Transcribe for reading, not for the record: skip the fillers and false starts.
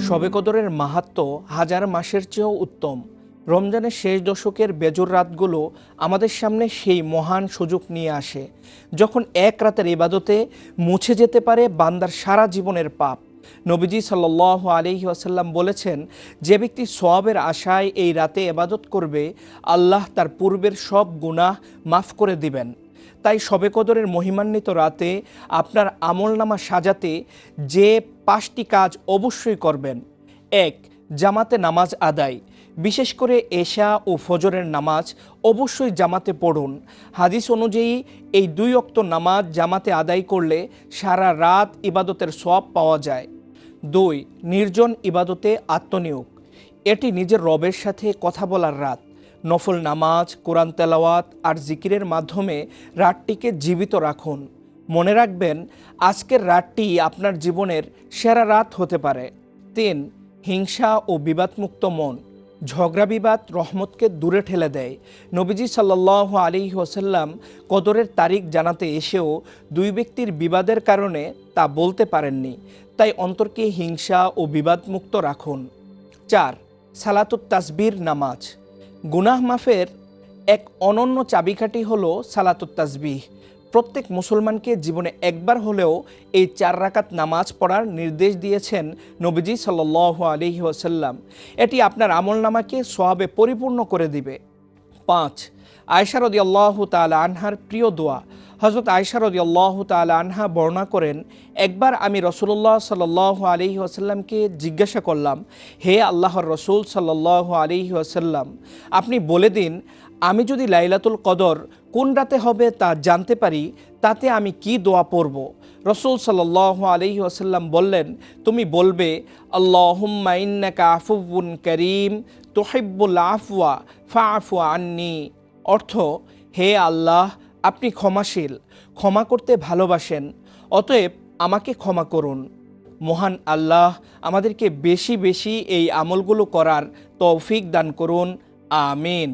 শবে কদরের মাহাত্ম্য হাজার মাসের চেয়েও উত্তম। রমজানের শেষ দশকের বেজোর রাতগুলো আমাদের সামনে সেই মহান সুযোগ নিয়ে আসে, যখন এক রাতের ইবাদতে মুছে যেতে পারে বান্দার সারা জীবনের পাপ। নবীজি সাল্লাল্লাহু আলাইহি ওয়াসাল্লাম বলেছেন, যে ব্যক্তি সওয়াবের আশায় এই রাতে ইবাদত করবে, আল্লাহ তার পূর্বের সব গুনাহ মাফ করে দিবেন। তাই শবে কদরের মহিমান্বিত রাতে আপনার আমলনামা সাজাতে যে 5টি কাজ অবশ্যই করবেন। 1. জামাতে নামাজ আদায়, বিশেষ করে এশা ও ফজরের নামাজ অবশ্যই জামাতে পড়ুন। হাদিস অনুযায়ী এই 2 ওয়াক্ত নামাজ জামাতে আদায় করলে সারা রাত ইবাদতের সওয়াব পাওয়া যায়। 2. নির্জন ইবাদতে আত্মনিয়োগ, এটি নিজের রবের সাথে কথা বলার রাত। নফল নামাজ, কোরআন তেলাওয়াত আর জিকিরের মাধ্যমে রাতটিকে জীবিত রাখুন। মনে রাখবেন, আজকের রাতটি আপনার জীবনের সেরা রাত হতে পারে। 3. হিংসা ও বিবাদমুক্ত মন, ঝগড়া বিবাদ রহমতকে দূরে ঠেলে দেয়। নবীজি সাল্লাল্লাহু আলাইহি ওয়াসাল্লাম কদরের তারিখ জানাতে এসেও 2 ব্যক্তির বিবাদের কারণে তা বলতে পারেননি। তাই অন্তরকে হিংসা ও বিবাদমুক্ত রাখুন। 4. সালাতুত তাসবির নামাজ, গুনাহ মাফের এক অনন্য চাবিকাঠি হলো সালাতুত তাসবিহ। প্রত্যেক মুসলমানকে জীবনে একবার হলেও এই 4 রাকাত নামাজ পড়ার নির্দেশ দিয়েছেন নবীজি সাল্লাল্লাহু আলাইহি ওয়াসাল্লাম। এটি আপনার আমলনামাকে সওয়াবে পরিপূর্ণ করে দিবে। 5. আয়েশা রাদিয়াল্লাহু তাআলা আনহার প্রিয় দোয়া। হযরত আয়েশা রাদিয়াল্লাহু তাআলা আনহা বর্ণনা করেন, একবার আমি রাসূলুল্লাহ সাল্লাল্লাহু আলাইহি ওয়াসাল্লামকে জিজ্ঞাসা করলাম, হে আল্লাহর রাসূল সাল্লাল্লাহু আলাইহি ওয়াসাল্লাম, আপনি বলে দিন, আমি যদি লাইলাতুল কদর কোন রাতে হবে তা জানতে পারি, তাতে আমি কি দোয়া পড়ব? রাসূল সাল্লাল্লাহু আলাইহি ওয়াসাল্লাম বললেন, তুমি বলবে, আল্লাহুম্মা ইন্নাকা আফুউন কারীম তুহিব্বুল আফওয়া ফাআফু আন্নী। অর্থ, হে আল্লাহ, আপনি ক্ষমাশীল, ক্ষমা করতে ভালোবাসেন, অতএব আমাকে ক্ষমা করুন। মহান আল্লাহ আমাদেরকে বেশি বেশি এই আমলগুলো করার তৌফিক দান করুন। আমিন।